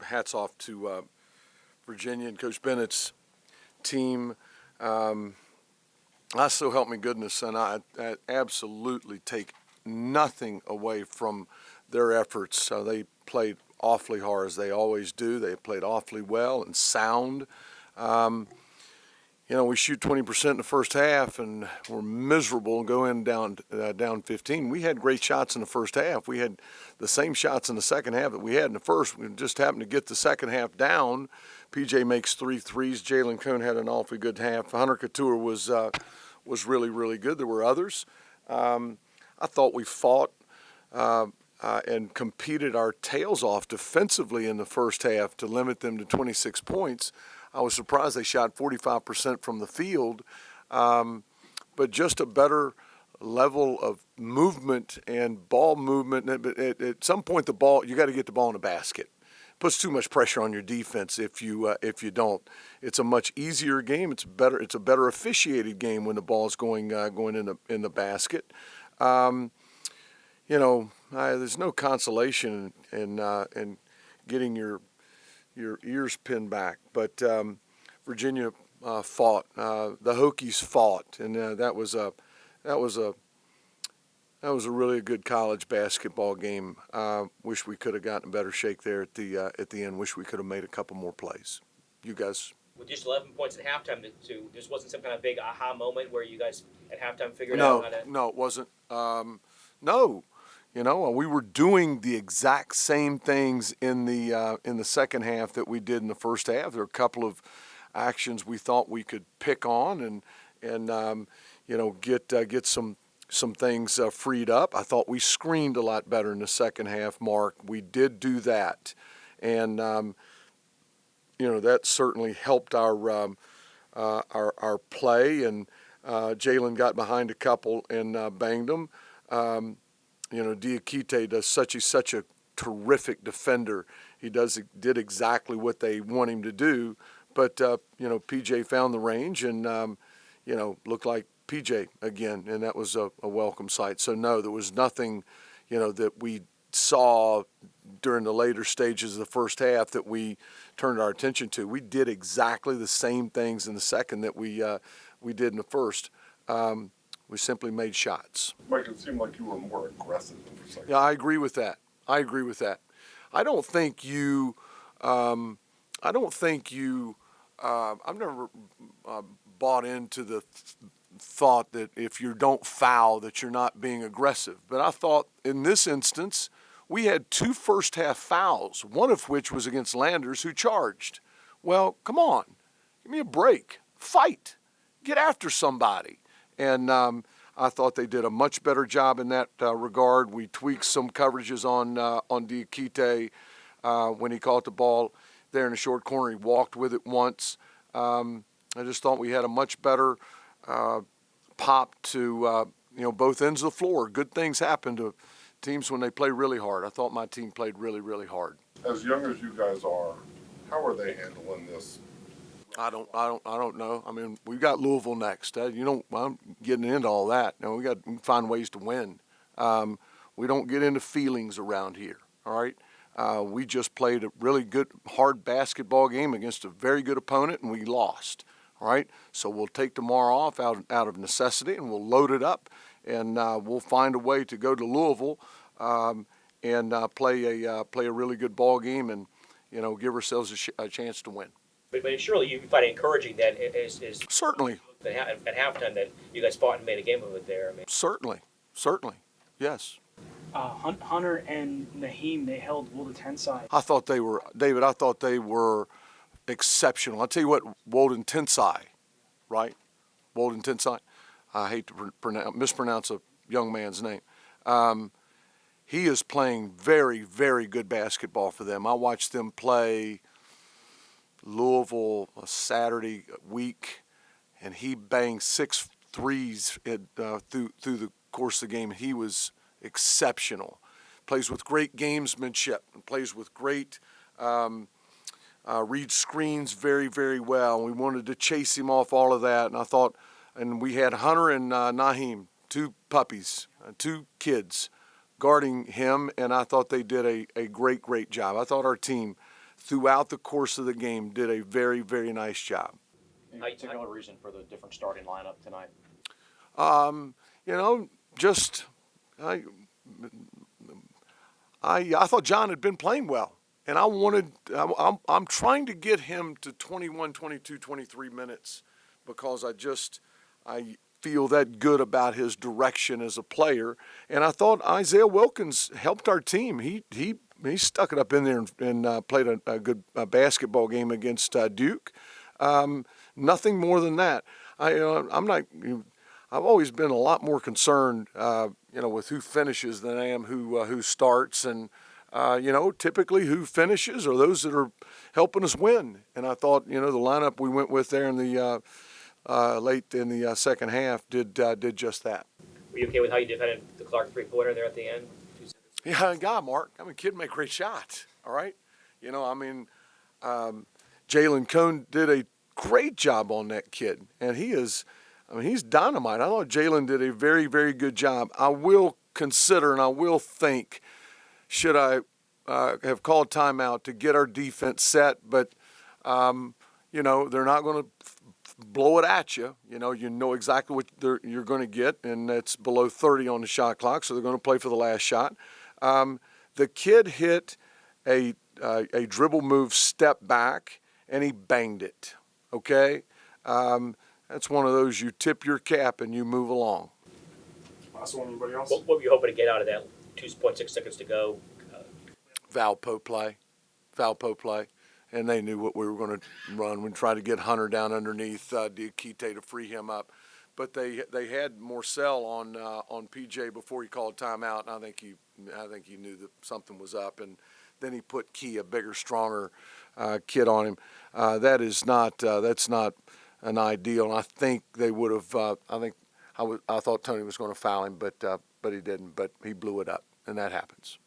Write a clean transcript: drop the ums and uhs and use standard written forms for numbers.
hats off to Virginia and Coach Bennett's team. I so help me goodness, and I absolutely take nothing away from their efforts. They played awfully hard, as they always do. They played awfully well and sound. We shoot 20% in the first half, and we're miserable and go in down 15. We had great shots in the first half. We had the same shots in the second half that we had in the first. We just happened to get the second half down. PJ makes 3 threes. Jalen Cone had an awfully good half. Hunter Couture was really, really good. There were others. I thought we fought and competed our tails off defensively in the first half to limit them to 26 points. I was surprised they shot 45% from the field, but just a better level of movement and ball movement. At some point, you got to get the ball in the basket. It puts too much pressure on your defense if you don't. It's a much easier game. It's a better officiated game when the ball is going in the basket. There's no consolation in getting your ears pinned back, but Virginia fought. The Hokies fought, and that was a really good college basketball game. Wish we could have gotten a better shake there at the end. Wish we could have made a couple more plays. You guys. With just 11 points at halftime, this wasn't some kind of big aha moment where you guys at halftime figured out how to. No, it wasn't. No. We were doing the exact same things in the second half that we did in the first half. There were a couple of actions we thought we could pick on and get some things freed up. I thought we screened a lot better in the second half, Mark. We did do that, and that certainly helped our play. And Jalen got behind a couple and banged them. Diakite does such a terrific defender. He did exactly what they want him to do. But PJ found the range and looked like PJ again, and that was a welcome sight. So no, there was nothing that we saw during the later stages of the first half that we turned our attention to. We did exactly the same things in the second that we did in the first. We simply made shots. Mike, it seemed like you were more aggressive in the second. Yeah, I agree with that. I don't think you. I've never bought into the thought that if you don't foul that you're not being aggressive. But I thought in this instance we had 2 first-half fouls, one of which was against Landers, who charged. Well, come on, give me a break. Fight. Get after somebody. And I thought they did a much better job in that regard. We tweaked some coverages on Diakite when he caught the ball there in the short corner. He walked with it once. I just thought we had a much better pop to both ends of the floor. Good things happen to teams when they play really hard. I thought my team played really, really hard. As young as you guys are, how are they handling this? I don't know. I mean, we've got Louisville next. I'm getting into all that. Now we got to find ways to win. We don't get into feelings around here. All right. We just played a really good, hard basketball game against a very good opponent, and we lost. All right. So we'll take tomorrow off out of necessity, and we'll load it up, and we'll find a way to go to Louisville and play a really good ball game, and give ourselves a chance to win. But surely you find it encouraging that is certainly at halftime that you guys fought and made a game of it there. I mean. Certainly, yes. Hunter and Naheem, they held Will to 10 side. I thought they were, David. I thought they were exceptional. I'll tell you what, Walden Tensai, right? Walden Tensai. I hate to mispronounce a young man's name. He is playing very, very good basketball for them. I watched them play Louisville a Saturday week, and he banged 6 threes through the course of the game. He was exceptional. Plays with great gamesmanship and plays with great reads screens very, very well. We wanted to chase him off all of that, and I thought, and we had Hunter and Naheem, 2 puppies, 2 kids guarding him, and I thought they did a great, great job. I thought our team throughout the course of the game did a very, very nice job. Any particular reason for the different starting lineup tonight? You know, just I thought John had been playing well, and I'm trying to get him to 21, 22, 23 minutes because I feel that good about his direction as a player. And I thought Isaiah Wilkins helped our team. He stuck it up in there and played a good basketball game against Duke. Nothing more than that. I've always been a lot more concerned, with who finishes than I am who starts. And, typically who finishes are those that are helping us win. And I thought, the lineup we went with there in the late in the second half did just that. Were you okay with how you defended the Clark three-pointer there at the end? Yeah, God, Mark. Kid made great shots. All right. Jalen Cone did a great job on that kid, and he's dynamite. I thought Jalen did a very, very good job. I will consider and I will think, should I have called timeout to get our defense set, but, they're not going to blow it at you. You know exactly what you're going to get, and it's below 30 on the shot clock, so they're going to play for the last shot. The kid hit a dribble move step back, and he banged it, okay? That's one of those you tip your cap and you move along. Last one, anybody else? What were you hoping to get out of that? 2.6 seconds to go. Valpo play, and they knew what we were going to run. We tried to get Hunter down underneath Diakite to free him up, but they had Morcell on PJ before he called timeout, and I think he knew that something was up, and then he put Key, a bigger, stronger kid, on him. That's not an ideal, and I think they would have. I thought Tony was going to foul him, but he didn't. But he blew it up, and that happens.